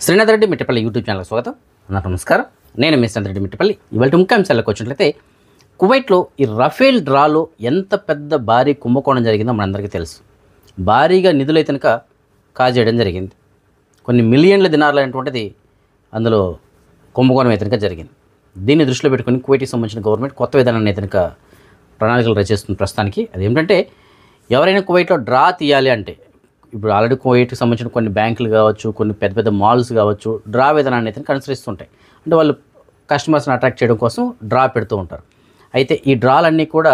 Srinath Reddy Mittapalli YouTube channel స్వాగతం. నమస్కారం. నేను మీ శ్రీనాథ్ రెడ్డి మిట్టపల్లి. ఇవాళ ముఖ్య అంశాలకు వచ్చినట్లయితే కువైట్లో ఈ రఫేల్ డ్రాలో ఎంత పెద్ద భారీ కుంభకోణం జరిగిందో మనందరికీ తెలుసు. భారీగా నిధులు అయితే కనుక కాజేయడం జరిగింది. కొన్ని మిలియన్ల దినార్లు అనేటువంటిది అందులో కుంభకోణం అయితే కనుక జరిగింది. దీన్ని దృష్టిలో పెట్టుకుని కువైట్కి సంబంధించిన గవర్నమెంట్ కొత్త విధానాన్ని అయితే కనుక ప్రణాళికలు రచిస్తుంది ప్రస్తుతానికి. అదేమిటంటే ఎవరైనా కువైట్లో డ్రా తీయాలి అంటే ఇప్పుడు ఆల్రెడీ కువైట్కి సంబంధించిన కొన్ని బ్యాంకులు కావచ్చు, కొన్ని పెద్ద పెద్ద మాల్స్ కావచ్చు, డ్రా విధానాన్ని అయితే అనుసరిస్తుంటాయి. అంటే వాళ్ళు కస్టమర్స్ని అట్రాక్ట్ చేయడం కోసం డ్రా పెడుతూ ఉంటారు. అయితే ఈ డ్రాలన్నీ కూడా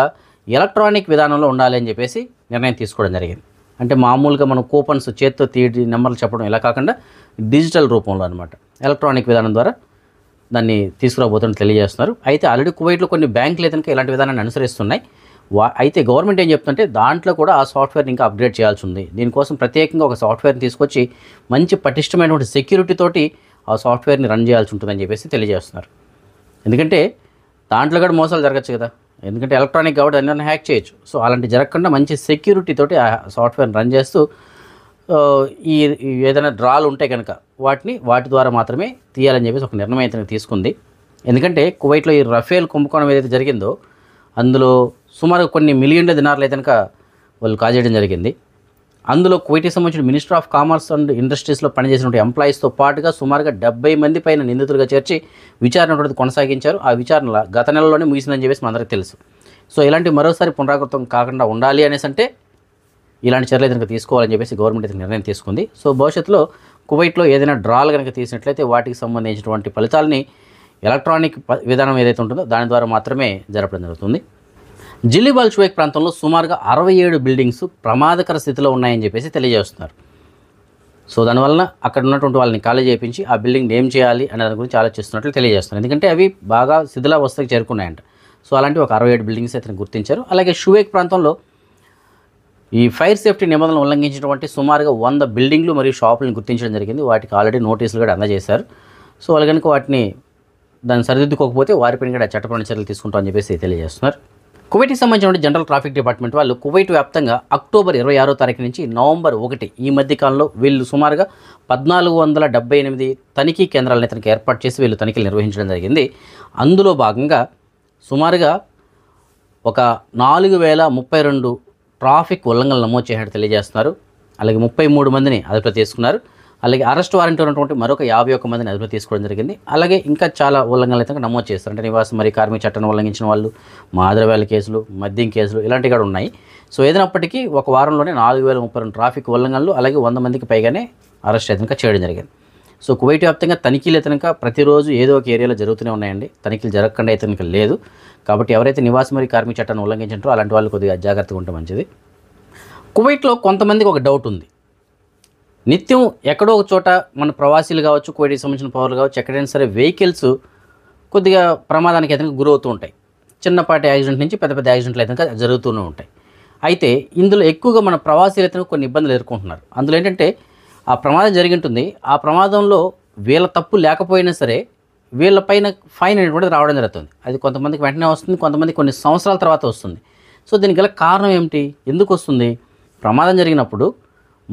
ఎలక్ట్రానిక్ విధానంలో ఉండాలి అని చెప్పేసి నిర్ణయం తీసుకోవడం జరిగింది. అంటే మామూలుగా మనం కూపన్స్ చేత్తో తీడి నెంబర్లు చెప్పడం ఇలా కాకుండా డిజిటల్ రూపంలో అనమాట ఎలక్ట్రానిక్ విధానం ద్వారా దాన్ని తీసుకురాబోతున్నట్టు తెలియజేస్తున్నారు. అయితే ఆల్రెడీ కువైట్లో కొన్ని బ్యాంకులు అయితే ఇలాంటి విధానాన్ని అనుసరిస్తున్నాయి. అయితే గవర్నమెంట్ ఏం చెప్తుంటే దాంట్లో కూడా ఆ సాఫ్ట్వేర్ని ఇంకా అప్గ్రేడ్ చేయాల్సి ఉంది. దీనికోసం ప్రత్యేకంగా ఒక సాఫ్ట్వేర్ని తీసుకొచ్చి మంచి పటిష్టమైనటువంటి సెక్యూరిటీ తోటి ఆ సాఫ్ట్వేర్ని రన్ చేయాల్సి ఉంటుందని చెప్పేసి తెలియజేస్తున్నారు. ఎందుకంటే దాంట్లో కూడా మోసాలు జరగచ్చు కదా, ఎందుకంటే ఎలక్ట్రానిక్ కాబట్టి అన్నీ హ్యాక్ చేయొచ్చు. సో అలాంటి జరగకుండా మంచి సెక్యూరిటీ తోటి ఆ సాఫ్ట్వేర్ని రన్ చేస్తూ ఈ ఏదైనా డ్రాలు ఉంటే కనుక వాటి ద్వారా మాత్రమే తీయాలని చెప్పేసి ఒక నిర్ణయం అయితే తీసుకుంది. ఎందుకంటే కువైట్లో ఈ రఫేల్ కుంభకోణం ఏదైతే జరిగిందో అందులో సుమారు కొన్ని మిలియన్ల దినార్లు అయితే కనుక వాళ్ళు కాజేయడం జరిగింది. అందులో కువైట్కి సంబంధించిన మినిస్టర్ ఆఫ్ కామర్స్ అండ్ ఇండస్ట్రీస్లో పనిచేసినటువంటి ఎంప్లాయీస్తో పాటుగా సుమారుగా 70 మంది పైన నిందితులుగా చేర్చి విచారణ కొనసాగించారు. ఆ విచారణ గత నెలలోనే ముగిసిందని చెప్పేసి మనందరికీ తెలుసు. సో ఇలాంటి మరోసారి పునరావృతం కాకుండా ఉండాలి అనేసి అంటే ఇలాంటి చర్యలు కనుక తీసుకోవాలని చెప్పేసి గవర్నమెంట్ అయితే నిర్ణయం తీసుకుంది. సో భవిష్యత్తులో కువైట్లో ఏదైనా డ్రాలు కనుక తీసినట్లయితే వాటికి సంబంధించినటువంటి ఫలితాలని ఎలక్ట్రానిక్ విధానం ఏదైతే ఉంటుందో దాని ద్వారా మాత్రమే జరపడం జరుగుతుంది. జిల్లిబ్ అల్ షువైక్ ప్రాంతంలో సుమారుగా 67 బిల్డింగ్స్ ప్రమాదకర స్థితిలో ఉన్నాయని చెప్పేసి తెలియజేస్తున్నారు. సో దానివల్ల అక్కడ ఉన్నటువంటి వాళ్ళని ఖాళీ చేయించి ఆ బిల్డింగ్ ఏం చేయాలి అనే దాని గురించి ఆలోచిస్తున్నట్లు తెలియజేస్తున్నారు. ఎందుకంటే అవి బాగా శిథిలావస్థకి చేరుకున్నాయంట. సో అలాంటి ఒక 67 బిల్డింగ్స్ అయితే గుర్తించారు. అలాగే షువైక్ ప్రాంతంలో ఈ ఫైర్ సేఫ్టీ నిబంధనలు ఉల్లంఘించినటువంటి సుమారుగా 100 బిల్డింగ్లు మరియు షాపులను గుర్తించడం జరిగింది. వాటికి ఆల్రెడీ నోటీసులు కూడా అందజేశారు. సో వాళ్ళు కనుక వాటిని దాన్ని సరిదిద్దుకోకపోతే వారిపైన కూడా చట్టపరమైన చర్యలు తీసుకుంటామని చెప్పేసి తెలియజేస్తున్నారు. కువైట్కి సంబంధించిన జనరల్ ట్రాఫిక్ డిపార్ట్మెంట్ వాళ్ళు కువైట్ వ్యాప్తంగా అక్టోబర్ 26వ తారీఖు నుంచి నవంబర్ 1 ఈ మధ్యకాలంలో వీళ్ళు సుమారుగా 1478 తనిఖీ కేంద్రాలను తనకి ఏర్పాటు చేసి వీళ్ళు తనిఖీలు నిర్వహించడం జరిగింది. అందులో భాగంగా సుమారుగా ఒక 4032 ట్రాఫిక్ ఉల్లంఘనలు నమోదు చేసినట్టు తెలియజేస్తున్నారు. అలాగే 33 మందిని అదుపులో తీసుకున్నారు. అలాగే అరెస్ట్ వారెంట్ ఉన్నటువంటి మరొక 51 మందిని అదుపులో తీసుకోవడం జరిగింది. అలాగే ఇంకా చాలా ఉల్లంఘనలు అయితే నమోదు చేస్తారు. అంటే నివాసం మరియు కార్మిక చట్టాన్ని ఉల్లంఘించిన వాళ్ళు, మాదరవేల కేసులు, మద్యం కేసులు ఇలాంటివి కూడా ఉన్నాయి. సో ఏదైనప్పటికీ ఒక వారంలోనే 4032 ట్రాఫిక్ ఉల్లంఘనలు అలాగే 100 మందికి పైగానే అరెస్ట్ అయితే చేయడం జరిగింది. సో కువైట్ వ్యాప్తంగా తనిఖీలు అయితే ప్రతిరోజు ఏదో ఒక ఏరియాలో జరుగుతూనే ఉన్నాయండి. తనిఖీలు జరగకుండా అయితే లేదు. కాబట్టి ఎవరైతే నివాసం మరియు కార్మిక చట్టాన్ని ఉల్లంఘించారో అలాంటి వాళ్ళు కొద్దిగా జాగ్రత్తగా ఉంటే మంచిది. కువైట్లో కొంతమందికి ఒక డౌట్ ఉంది. నిత్యం ఎక్కడో ఒక చోట మన ప్రవాసీలు కావచ్చు, కువైట్కి సంబంధించిన పౌరులు కావచ్చు, ఎక్కడైనా సరే వెహికల్స్ కొద్దిగా ప్రమాదానికి అయితే గురవుతూ ఉంటాయి. చిన్నపాటి యాక్సిడెంట్ నుంచి పెద్ద పెద్ద యాక్సిడెంట్లు అయితే జరుగుతూనే ఉంటాయి. అయితే ఇందులో ఎక్కువగా మన ప్రవాసీలు అయితే కొన్ని ఇబ్బందులు ఎదుర్కొంటున్నారు. అందులో ఏంటంటే ఆ ప్రమాదం జరిగి ఉంటుంది. ఆ ప్రమాదంలో వీళ్ళ తప్పు లేకపోయినా సరే వీళ్ళపైన ఫైన్ అనేటువంటిది రావడం జరుగుతుంది. అది కొంతమందికి వెంటనే వస్తుంది, కొంతమంది కొన్ని సంవత్సరాల తర్వాత వస్తుంది. సో దీనికి గల కారణం ఏమిటి, ఎందుకు వస్తుంది? ప్రమాదం జరిగినప్పుడు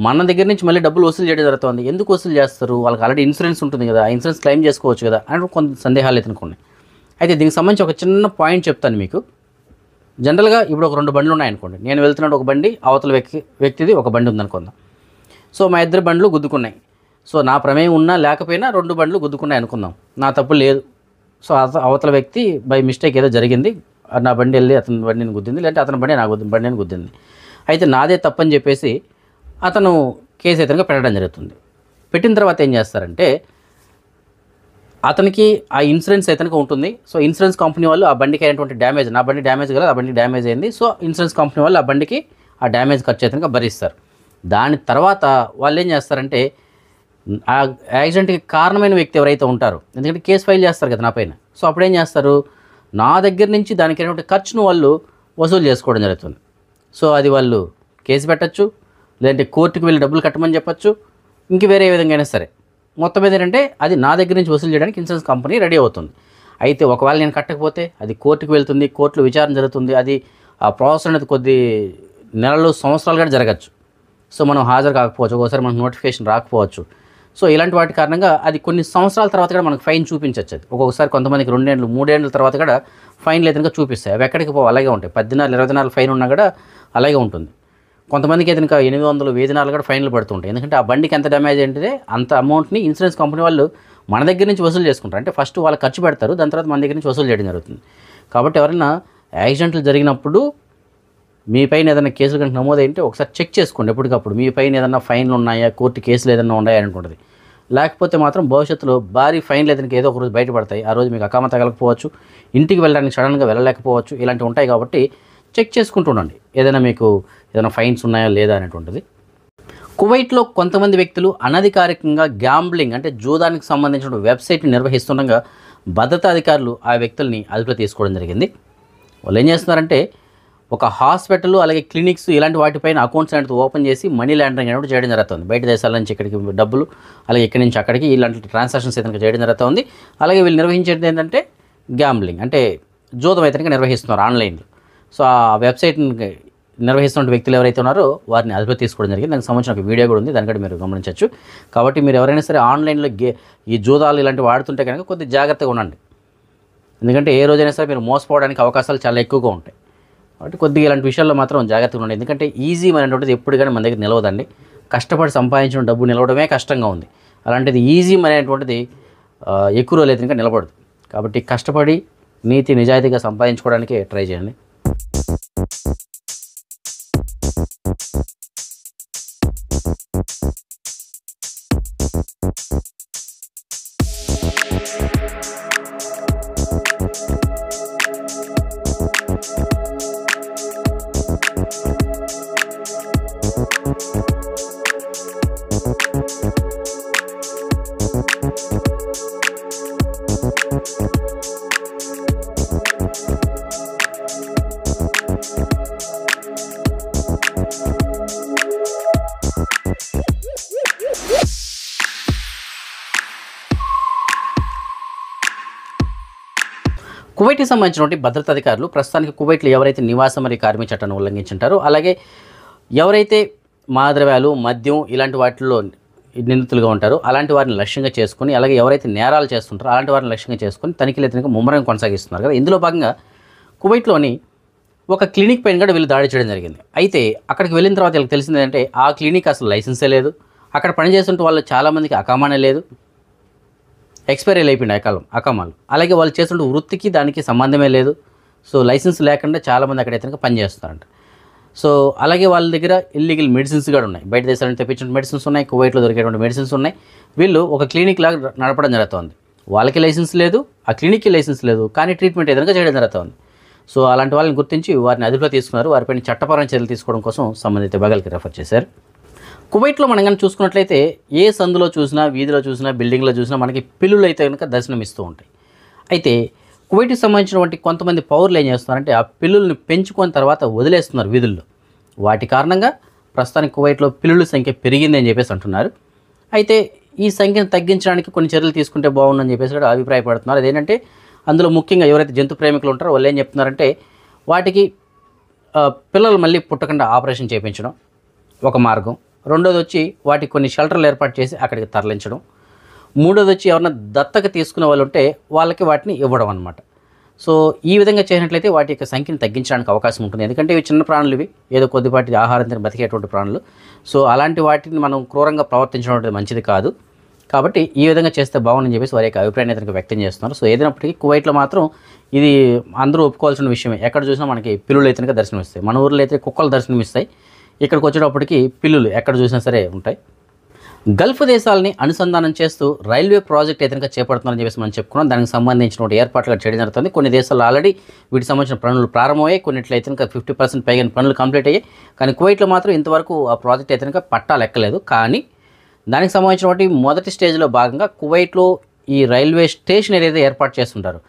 మన దగ్గర నుంచి మళ్ళీ డబ్బులు వసూలు చేయడం జరుగుతుంది. ఎందుకు వసూలు చేస్తారు? వాళ్ళకి ఆల్రెడీ ఇన్సూరెన్స్ ఉంటుంది కదా, ఆ ఇన్సూరెన్స్ క్లెయిమ్ చేసుకోవచ్చు కదా అని కొంత సందేహాలు అయితే ఉన్నాయి. అయితే దీనికి సంబంధించి ఒక చిన్న పాయింట్ చెప్తాను మీకు. జనరల్గా ఇప్పుడు ఒక 2 బండ్లు ఉన్నాయనుకోండి. నేను వెళ్తున్నాడు ఒక బండి, అవతల వ్యక్తిది ఒక బండి ఉందనుకుందాం. సో మా ఇద్దరు బండ్లు గుద్దుకున్నాయి. సో నా ప్రమేయం ఉన్నా లేకపోయినా 2 బండ్లు గుద్దుకున్నాయి అనుకుందాం. నా తప్పు లేదు. సో అవతల వ్యక్తి బై మిస్టేక్ ఏదో జరిగింది, నా బండి వెళ్ళి అతని బండిని గుద్దింది, లేదంటే అతని బండి నా బండిని గుద్దింది. అయితే నాదే తప్పని చెప్పేసి అతను కేసు అయితే పెట్టడం జరుగుతుంది. పెట్టిన తర్వాత ఏం చేస్తారంటే అతనికి ఆ ఇన్సూరెన్స్ అయితే ఉంటుంది. సో ఇన్సూరెన్స్ కంపెనీ వాళ్ళు ఆ బండికి అయినటువంటి డ్యామేజ్, నా బండి డ్యామేజ్ కదా, ఆ బండికి డ్యామేజ్ అయింది. సో ఇన్సూరెన్స్ కంపెనీ వాళ్ళు ఆ బండికి ఆ డ్యామేజ్ ఖర్చు అయితే భరిస్తారు. దాని తర్వాత వాళ్ళు ఏం చేస్తారంటే ఆ యాక్సిడెంట్కి కారణమైన వ్యక్తి ఎవరైతే ఉంటారో, ఎందుకంటే కేసు ఫైల్ చేస్తారు కదా నా పైన. సో అప్పుడు ఏం చేస్తారు, నా దగ్గర నుంచి దానికి అయినటువంటి ఖర్చును వాళ్ళు వసూలు చేసుకోవడం జరుగుతుంది. సో అది వాళ్ళు కేసు పెట్టచ్చు, లేదంటే కోర్టుకు వెళ్ళి డబ్బులు కట్టమని చెప్పచ్చు, ఇంక వేరే విధంగా అయినా సరే. మొత్తం మీద ఏంటంటే అది నా దగ్గర నుంచి వసూలు చేయడానికి ఇన్సూరెన్స్ కంపెనీ రెడీ అవుతుంది. అయితే ఒకవేళ నేను కట్టకపోతే అది కోర్టుకు వెళ్తుంది, కోర్టులో విచారణ జరుగుతుంది. అది ఆ ప్రాసెస్ అనేది కొద్ది నెలలు, సంవత్సరాలు కూడా జరగచ్చు. సో మనం హాజరు కాకపోవచ్చు, ఒకసారి మనకు నోటిఫికేషన్ రాకపోవచ్చు. సో ఇలాంటి వాటి కారణంగా అది కొన్ని సంవత్సరాల తర్వాత కూడా మనకు ఫైన్ చూపించవచ్చు. అది ఒక్కొక్కసారి కొంతమందికి 2 ఏళ్ళు 3 ఏళ్ళ తర్వాత కూడా ఫైన్లు ఏదైనా చూపిస్తాయి. అవి ఎక్కడికి పోవు, అలాగే ఉంటాయి. 10 దినాలు 20 దినాలు ఫైన్ ఉన్నా కూడా అలాగే ఉంటుంది. కొంతమందికి ఏదైనా 800 1000 దినాలు కూడా ఫైన్లు పడుతుంటాయి. ఎందుకంటే ఆ బండికి ఎంత డ్యామేజ్ ఏంటిదే అంత అమౌంట్ని ఇన్సూరెన్స్ కంపెనీ వాళ్ళు మన దగ్గర నుంచి వసూలు చేసుకుంటారు. అంటే ఫస్ట్ వాళ్ళు ఖర్చు పెడతారు, దాని తర్వాత మన దగ్గర నుంచి వసూలు చేయడం జరుగుతుంది. కాబట్టి ఎవరైనా యాక్సిడెంట్లు జరిగినప్పుడు మీ పైన ఏదైనా కేసులు కనుక నమోదైంటే ఒకసారి చెక్ చేసుకోండి ఎప్పటికప్పుడు. మీ పైన ఏదైనా ఫైన్లు ఉన్నాయా, కోర్టు కేసులు ఏదైనా ఉన్నాయా అనుకుంటుంది. లేకపోతే మాత్రం భవిష్యత్తులో భారీ ఫైన్లు ఏదైనా ఏదో ఒక రోజు బయటపడతాయి. ఆ రోజు మీకు అకామ తగలకపోవచ్చు, ఇంటికి వెళ్ళడానికి సడన్గా వెళ్ళలేకపోవచ్చు. ఇలాంటివి ఉంటాయి కాబట్టి చెక్ చేసుకుంటూ ఉండండి ఏదైనా మీకు ఏదైనా ఫైన్స్ ఉన్నాయా లేదా అనేటువంటిది. కువైట్లో కొంతమంది వ్యక్తులు అనధికారికంగా గ్యాంబ్లింగ్ అంటే జూదానికి సంబంధించిన వెబ్సైట్ని నిర్వహిస్తుండగా భద్రతా అధికారులు ఆ వ్యక్తుల్ని అదుపులో తీసుకోవడం జరిగింది. వాళ్ళు ఏం చేస్తున్నారంటే ఒక హాస్పిటల్ అలాగే క్లినిక్స్ ఇలాంటి వాటిపైన అకౌంట్స్ అనేది ఓపెన్ చేసి మనీ లాండరింగ్ అనేది చేయడం జరుగుతుంది. బయట దేశాల నుంచి ఇక్కడికి డబ్బులు అలాగే ఇక్కడి నుంచి అక్కడికి ఇలాంటి ట్రాన్సాక్షన్స్ ఏదైనా చేయడం జరుగుతుంది. అలాగే వీళ్ళు నిర్వహించేది ఏంటంటే గ్యాంబ్లింగ్ అంటే జూదం అయితే నిర్వహిస్తున్నారు ఆన్లైన్లో. సో ఆ వెబ్సైట్ని నిర్వహిస్తున్న వ్యక్తులు ఎవరైతే ఉన్నారో వారిని అదుపులో తీసుకోవడం జరిగింది. దానికి సంబంధించిన ఒక వీడియో కూడా ఉంది, దానికంటే మీరు గమనించవచ్చు. కాబట్టి మీరు ఎవరైనా సరే ఆన్లైన్లో ఈ జూదాలు ఇలాంటివి వాడుతుంటే కనుక కొద్దిగా జాగ్రత్తగా ఉండండి. ఎందుకంటే ఏ రోజైనా సరే మీరు మోసపోవడానికి అవకాశాలు చాలా ఎక్కువగా ఉంటాయి. కాబట్టి కొద్దిగా ఇలాంటి విషయాల్లో మాత్రం జాగ్రత్తగా ఉండండి. ఎందుకంటే ఈజీ అనేటువంటిది ఎప్పుడు కానీ మన దగ్గర నిలవదండి. కష్టపడి సంపాదించిన డబ్బు నిలవడమే కష్టంగా ఉంది. అలాంటిది ఈజీ అనేటువంటిది ఎక్కువ రోజులు అయితే ఇంకా నిలబడదు. కాబట్టి కష్టపడి నీతి నిజాయితీగా సంపాదించుకోవడానికే ట్రై చేయండి. కువైట్కి సంబంధించినటువంటి భద్రతా అధికారులు ప్రస్తుతానికి కువైట్లో ఎవరైతే నివాస మరియు కార్మిక చట్టాన్ని ఉల్లంఘించుంటారో అలాగే ఎవరైతే మాదద్రవ్యాలు మద్యం ఇలాంటి వాటిల్లో నిందితులుగా ఉంటారో అలాంటి వారిని లక్ష్యంగా చేసుకుని అలాగే ఎవరైతే నేరాలు చేస్తుంటారో అలాంటి వారిని లక్ష్యంగా చేసుకుని తనిఖీలు అయితే ముమ్మరంగా కొనసాగిస్తున్నారు కదా. ఇందులో భాగంగా కువైట్లోని ఒక క్లినిక్ పైన కూడా వీళ్ళు దాడి చేయడం జరిగింది. అయితే అక్కడికి వెళ్ళిన తర్వాత వీళ్ళకి తెలిసింది ఏంటంటే ఆ క్లినిక్ అసలు లైసెన్సే లేదు, అక్కడ పనిచేస్తుంటే వాళ్ళు చాలామందికి అకామానే లేదు, ఎక్స్పైరీ అయిపోయింది అకామాలు. అలాగే వాళ్ళు చేస్తుంటే వృత్తికి దానికి సంబంధమే లేదు. సో లైసెన్స్ లేకుండా చాలామంది అక్కడైతే పనిచేస్తున్నారంట. సో అలాగే వాళ్ళ దగ్గర ఇల్లీగల్ మెడిసిన్స్ కూడా ఉన్నాయి. బయట దేశాల నుంచి తెప్పించిన మెడిసిన్స్ ఉన్నాయి, కువైట్లో దొరికేటువంటి మెడిసిన్స్ ఉన్నాయి. వీళ్ళు ఒక క్లినిక్ లాగా నడపడం జరుగుతుంది. వాళ్ళకి లైసెన్స్ లేదు, ఆ క్లినిక్కి లైసెన్స్ లేదు, కానీ ట్రీట్మెంట్ ఏదైనా చేయడం జరుగుతుంది. సో అలాంటి వాళ్ళని గుర్తించి వారిని అదుపులో తీసుకున్నారు. వారిపైన చట్టపరమైన చర్యలు తీసుకోవడం కోసం సంబంధిత విభాగాలకి రెఫర్ చేశారు. కువైట్లో మనం కానీ చూసుకున్నట్లయితే ఏ సందులో చూసినా, వీధిలో చూసినా, బిల్డింగ్లో చూసినా మనకి పిల్లులు అయితే కనుక దర్శనమిస్తూ ఉంటాయి. అయితే కువైట్కి సంబంధించినటువంటి కొంతమంది పౌరులు ఏం చేస్తున్నారంటే ఆ పిల్లుల్ని పెంచుకొని తర్వాత వదిలేస్తున్నారు వీధుల్లో. వాటి కారణంగా ప్రస్తుతానికి కువైట్లో పిల్లుల సంఖ్య పెరిగిందని చెప్పేసి అంటున్నారు. అయితే ఈ సంఖ్యను తగ్గించడానికి కొన్ని చర్యలు తీసుకుంటే బాగుందని చెప్పేసి కూడా అభిప్రాయపడుతున్నారు. అదేంటంటే అందులో ముఖ్యంగా ఎవరైతే జంతు ప్రేమికులు ఉంటారో వాళ్ళు ఏం చెప్తున్నారంటే వాటికి పిల్లలు మళ్ళీ పుట్టకుండా ఆపరేషన్ చేయించడం ఒక మార్గం. రెండోది వచ్చి వాటికి కొన్ని షెల్టర్లు ఏర్పాటు చేసి అక్కడికి తరలించడం. మూడోది వచ్చి ఎవరైనా దత్తక తీసుకునే వాళ్ళు ఉంటే వాళ్ళకి వాటిని ఇవ్వడం అనమాట. సో ఈ విధంగా చేసినట్లయితే వాటి యొక్క సంఖ్యను తగ్గించడానికి అవకాశం ఉంటుంది. ఎందుకంటే ఇవి చిన్న ప్రాణులు, ఇవి ఏదో కొద్దిపాటి ఆహారం తిని బతికేటువంటి ప్రాణులు. సో అలాంటి వాటిని మనం క్రూరంగా ప్రవర్తించడం అనేది మంచిది కాదు. కాబట్టి ఈ విధంగా చేస్తే బాగుందని చెప్పేసి వారి యొక్క అభిప్రాయాన్ని అతనికి వ్యక్తం చేస్తున్నారు. సో ఏదైనప్పటికీ కువైట్లో మాత్రం ఇది అందరూ ఒప్పుకోవాల్సిన విషయమే. ఎక్కడ చూసినా మనకి పిల్లులు అయితే దర్శనమిస్తాయి. మన ఊర్లో అయితే కుక్కలు దర్శనమిస్తాయి. ఇక్కడికి వచ్చేటప్పటికి పిల్లులు ఎక్కడ చూసినా సరే ఉంటాయి. గల్ఫ్ దేశాలని అనుసంధానం చేస్తూ రైల్వే ప్రాజెక్ట్ ఏదైనా చేపడుతున్నారని చెప్పేసి మనం చెప్పుకున్నాం. దానికి సంబంధించిన ఏర్పాట్లు చేయడం జరుగుతుంది. కొన్ని దేశాల్లో ఆల్రెడీ వీటికి సంబంధించిన పనులు ప్రారంభమయ్యాయి, కొన్నిట్లయితే 50% పైగా పనులు కంప్లీట్ అయ్యాయి. కానీ కువైట్లో మాత్రం ఇంతవరకు ఆ ప్రాజెక్ట్ అయితే పట్టాలు ఎక్కలేదు. కానీ దానికి సంబంధించినటువంటి మొదటి స్టేజ్లో భాగంగా కువైట్లో ఈ రైల్వే స్టేషన్ ఏదైతే ఏర్పాటు చేస్తుంటారో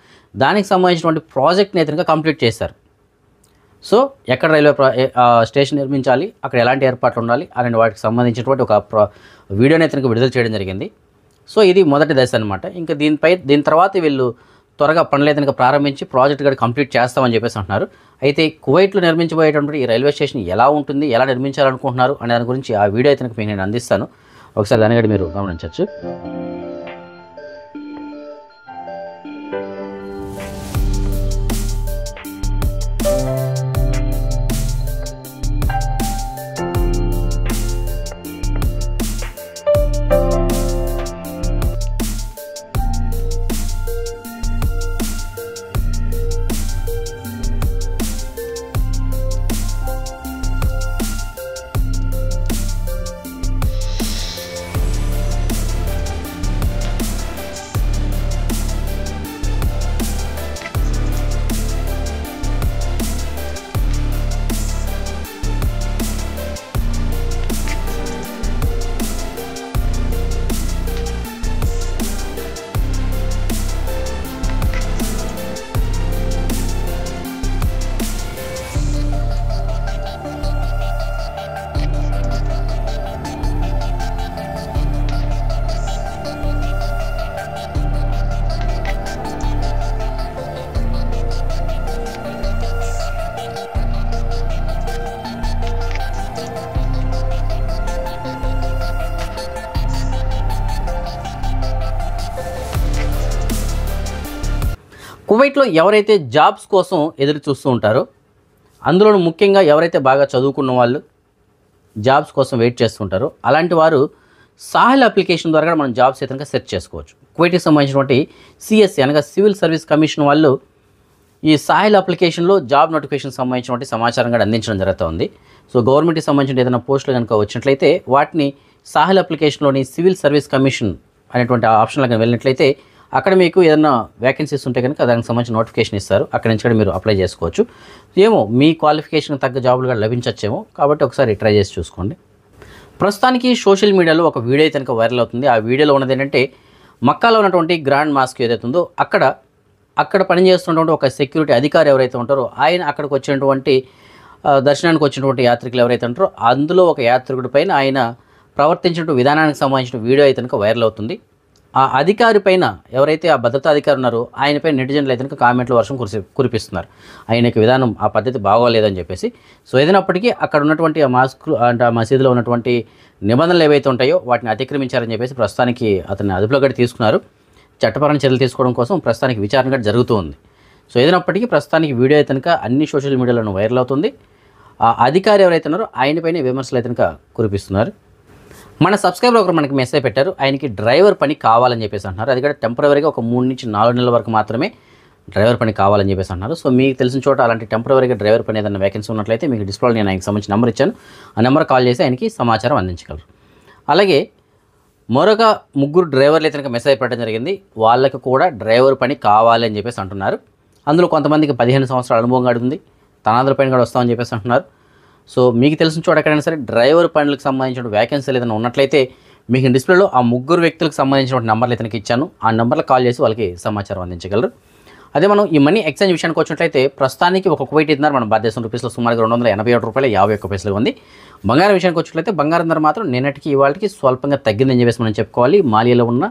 దానికి సంబంధించినటువంటి ప్రాజెక్ట్ని అయితే కంప్లీట్ చేశారు. సో ఎక్కడ రైల్వే స్టేషన్ నిర్మించాలి, అక్కడ ఎలాంటి ఏర్పాట్లు ఉండాలి అనే వాటికి సంబంధించినటువంటి ఒక వీడియోని అయితే విడుదల చేయడం జరిగింది. సో ఇది మొదటి దశ అనమాట. ఇంకా దీని తర్వాత వీళ్ళు త్వరగా పనులు అయితే ప్రారంభించి ప్రాజెక్ట్ కూడా కంప్లీట్ చేస్తామని చెప్పేసి అంటున్నారు. అయితే కువైట్లో నిర్మించబోయేటువంటి ఈ రైల్వే స్టేషన్ ఎలా ఉంటుంది, ఎలా నిర్మించాలనుకుంటున్నారు అనే దాని గురించి ఆ వీడియో అయితే మీకు నేను అందిస్తాను. ఒకసారి దాన్ని కూడా మీరు గమనించవచ్చు. కువైట్లో ఎవరైతే జాబ్స్ కోసం ఎదురు చూస్తూ ఉంటారో, అందులోనూ ముఖ్యంగా ఎవరైతే బాగా చదువుకున్న వాళ్ళు జాబ్స్ కోసం వెయిట్ చేస్తుంటారో అలాంటి వారు సాహెల్ అప్లికేషన్ ద్వారా మనం జాబ్స్ అయితే సెర్చ్ చేసుకోవచ్చు. కువైట్కి సంబంధించినటువంటి సిఎస్సి అనగా సివిల్ సర్వీస్ కమిషన్ వాళ్ళు ఈ సాహెల్ అప్లికేషన్లో జాబ్ నోటిఫికేషన్ సంబంధించినటువంటి సమాచారం కూడా అందించడం జరుగుతుంది. సో గవర్నమెంట్కి సంబంధించిన ఏదైనా పోస్టులు కనుక వచ్చినట్లయితే వాటిని సాహెల్ అప్లికేషన్లోని సివిల్ సర్వీస్ కమిషన్ అనేటువంటి ఆప్షన్లో కనుక వెళ్ళినట్లయితే అక్కడ మీకు ఏదైనా వేకెన్సీస్ ఉంటే కనుక దానికి సంబంధించిన నోటిఫికేషన్ ఇస్తారు. అక్కడి నుంచి కూడా మీరు అప్లై చేసుకోవచ్చు. ఏమో మీ క్వాలిఫికేషన్ తగ్గ జాబులు కూడా లభించచ్చేమో, కాబట్టి ఒకసారి ట్రై చేసి చూసుకోండి. ప్రస్తుతానికి సోషల్ మీడియాలో ఒక వీడియో అయితే కనుక వైరల్ అవుతుంది. ఆ వీడియోలో ఉన్నది ఏంటంటే మక్కాలో ఉన్నటువంటి గ్రాండ్ మాస్క్ ఏదైతే ఉందో అక్కడ పనిచేస్తున్నటువంటి ఒక సెక్యూరిటీ అధికారి ఎవరైతే ఉంటారో ఆయన అక్కడికి వచ్చినటువంటి దర్శనానికి వచ్చినటువంటి యాత్రికులు ఎవరైతే ఉంటారో అందులో ఒక యాత్రికుడి పైన ఆయన ప్రవర్తించిన విధానానికి సంబంధించిన వీడియో అయితే కనుక వైరల్ అవుతుంది. ఆ అధికారి పైన ఎవరైతే ఆ భద్రతా అధికారి ఉన్నారో ఆయనపై నెటిజన్లు అయితే కామెంట్ల వర్షం కురిపిస్తున్నారు. ఆయనకి విధానం ఆ పద్ధతి బాగోలేదని చెప్పేసి. సో ఏదైనప్పటికీ అక్కడ ఉన్నటువంటి ఆ మాస్క్ అంటే ఆ మసీదులో ఉన్నటువంటి నిబంధనలు ఏవైతే ఉంటాయో వాటిని అతిక్రమించారని చెప్పేసి ప్రస్తుతానికి అతన్ని అదుపులో కూడా తీసుకున్నారు. చట్టపరమైన చర్యలు తీసుకోవడం కోసం ప్రస్తుతానికి విచారణ కూడా జరుగుతూ ఉంది. సో ఏదైనప్పటికీ ప్రస్తుతానికి వీడియో అయితే కనుక అన్ని సోషల్ మీడియాలో వైరల్ అవుతుంది. ఆ అధికారి ఎవరైతే ఉన్నారో ఆయనపైన విమర్శలు అయితే కనుక కురిపిస్తున్నారు. మన సబ్స్క్రైబర్ ఒకరు మనకి మెసేజ్ పెట్టారు, ఆయనకి డ్రైవర్ పని కావాలని చెప్పేసి అంటున్నారు. అది కూడా టెంపరవరీగా ఒక 3 నుంచి 4 నెలల వరకు మాత్రమే డ్రైవర్ పని కావాలని చెప్పేసి అంటున్నారు. సో మీకు తెలిసిన చోట అలాంటి టెంపరవరీగా డ్రైవర్ పని ఏదైనా వేకెన్సీ ఉన్నట్లయితే మీకు డిస్ప్లేలో నేను ఆయనకి సంబంధించిన నెంబర్ ఇచ్చాను. ఆ నెంబర్ కాల్ చేసి ఆయనకి సమాచారం అందించగలరు. అలాగే మరొక 3 డ్రైవర్లు అయితే కనుక మెసేజ్ పెట్టడం జరిగింది. వాళ్ళకి కూడా డ్రైవర్ పని కావాలి అని చెప్పేసి అంటున్నారు. అందులో కొంతమందికి 15 సంవత్సరాల అనుభవం ఉంది, తనాదుల పైన కూడా వస్తామని చెప్పేసి అంటున్నారు. సో మీకు తెలిసిన చోట ఎక్కడైనా సరే డ్రైవర్ పనులకు సంబంధించిన వ్యాకెన్సీలు ఏదైనా ఉన్నట్లయితే మీకు డిస్ప్లేలో ఆ 3 వ్యక్తులకు సంబంధించిన నెంబర్లు అయితే ఇచ్చాను. ఆ నెంబర్లో కాల్ చేసి వాళ్ళకి సమాచారం అందించగలరు. అదే మనం ఈ మనీ ఎక్స్చేంజ్ విషయానికి వచ్చినట్లయితే ప్రస్తుతానికి ఒక కువైట్ దినార్ మన భారతదేశం రూపీస్లో సుమారుగా $287.51 ఉంది. బంగారం విషయానికి వచ్చినట్లయితే బంగారం ధర మాత్రం నిన్నటికి ఇవాళకి స్వల్పంగా తగ్గిందని చెప్పేసి మనం చెప్పుకోవాలి. మాలియాలో ఉన్న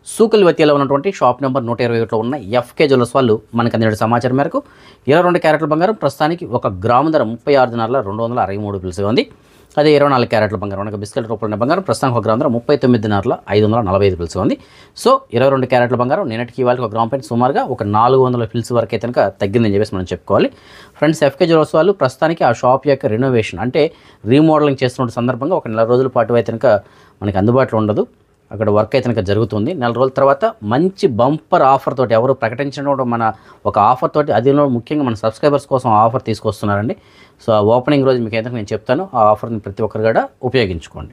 సూకల్ వతియాలో ఉన్నటువంటి షాప్ నెంబర్ 121లో ఉన్న ఎఫ్కే జ్యువెలర్స్ వాళ్ళు మనకు అందిన సమాచారం మేరకు 22 క్యారెట్ల బంగారం ప్రస్తుతానికి 1 గ్రాము ధర 36,263 ఉంది. అదే 24 క్యారెట్ల బంగారం మనకు బిస్కెట్ రూపంలో బంగారం ప్రస్తుతానికి 1 గ్రాము ధర 39,545 ఉంది. సో 22 క్యారెట్ల బంగారం నిన్నటికి ఇవాళకి 1 గ్రాము పైన సుమారుగా 400 వరకు అయితే కనుక తగ్గిందని చెప్పేసి మనం చెప్పుకోవాలి. ఫ్రెండ్స్, ఎఫ్కే జ్యువెలర్స్ వాళ్ళు ప్రస్తుతానికి ఆ షాప్ యొక్క రెనోవేషన్ అంటే రీమోడలింగ్ చేస్తున్న సందర్భంగా 1 నెల రోజుల పాటు అయితే కనుక మనకి అందుబాటులో ఉండదు. అక్కడ వర్క్ అయితే కనుక జరుగుతుంది. 4 రోజుల తర్వాత మంచి బంపర్ ఆఫర్ తోటి ఎవరు ప్రకటించిన మన ఒక ఆఫర్ తోటి, అదిలో ముఖ్యంగా మన సబ్స్క్రైబర్స్ కోసం ఆఫర్ తీసుకొస్తున్నారండి. సో ఆ ఓపెనింగ్ రోజు మీకు అయితే నేను చెప్తాను. ఆ ఆఫర్ని ప్రతి ఒక్కరు కూడా ఉపయోగించుకోండి.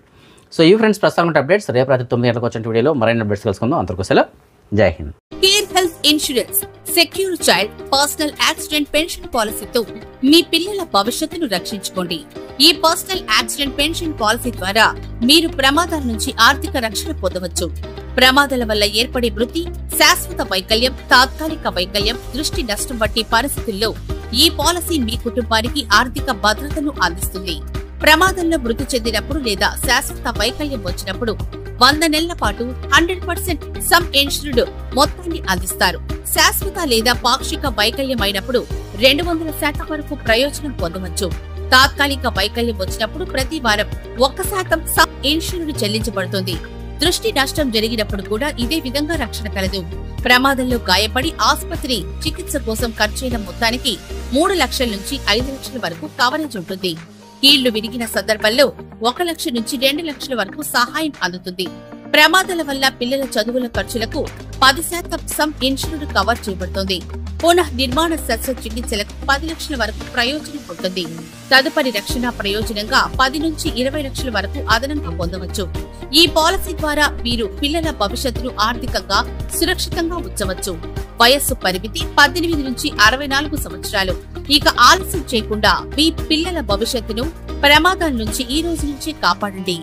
సో ఈ ఫ్రెండ్స్ ప్రస్తుతం అప్డేట్స్. రేపు రాత్రి 9 గంటలకు వచ్చిన వీడియోలో మరిన్ని అప్డేట్స్ కలుసుకుందాం. అంతవరకు సెలవు. జై Hind. Care health insurance secure child personal accident pension పాలసీతో మీ పిల్లల భవిష్యత్తును రక్షించుకోండి. ఈ పర్సనల్ యాక్సిడెంట్ పెన్షన్ పాలసీ ద్వారా మీరు ప్రమాదాల నుంచి ఆర్థిక రక్షణ పొందవచ్చు. ప్రమాదాల వల్ల ఏర్పడే మృతి, శాశ్వత వైకల్యం, తాత్కాలిక వైకల్యం, దృష్టి నష్టం వంటి పరిస్థితుల్లో ఈ పాలసీ మీ కుటుంబానికి ఆర్థిక భద్రతను అందిస్తుంది. ప్రమాదంలో మృతి చెందినప్పుడు లేదా శాశ్వత వైకల్యం వచ్చినప్పుడు 100 నెలల పాటు 100% సమ్ ఇన్సూర్డ్ మొత్తాన్ని అందిస్తారు. శాశ్వత లేదా పాక్షిక వైకల్యం అయినప్పుడు 200% వరకు ప్రయోజనం పొందవచ్చు. తాత్కాలిక వైకల్యం వచ్చినప్పుడు ప్రతి వారం 1% సబ్ ఇన్సూరెన్స్ చెల్లించబడుతుంది. దృష్టి నష్టం జరిగినప్పుడు కూడా ఇదే విధంగా రక్షణ కలదు. ప్రమాదంలో గాయపడి ఆసుపత్రి చికిత్స కోసం ఖర్చైన మొత్తానికి 3 లక్షల నుంచి 5 లక్షల వరకు కవరేజ్ ఉంటుంది. కీళ్లు విరిగిన సందర్భంలో 1 లక్ష నుంచి 2 లక్షల వరకు సహాయం అందుతుంది. ప్రమాదాల వల్ల పిల్లల చదువుల ఖర్చులకు 10% సమ్ ఇన్సూరెన్స్ కవర్ చేయబడుతుంది. పునః నిర్మాణ శస్త్రచికిత్సలకు 10 లక్షల వరకు ప్రయోజనం ఉంటుంది. తదుపరి రక్షణ ప్రయోజనంగా 10 నుంచి 20 లక్షల వరకు అదనంగా పొందవచ్చు. ఈ పాలసీ ద్వారా మీరు పిల్లల భవిష్యత్తును ఆర్థికంగా సురక్షితంగా ఉంచవచ్చు. వయస్సు పరిమితి 18 నుంచి 64 సంవత్సరాలు. ఇక ఆలస్యం చేయకుండా మీ పిల్లల భవిష్యత్తును ప్రమాదాల నుంచి ఈ రోజు నుంచి కాపాడండి.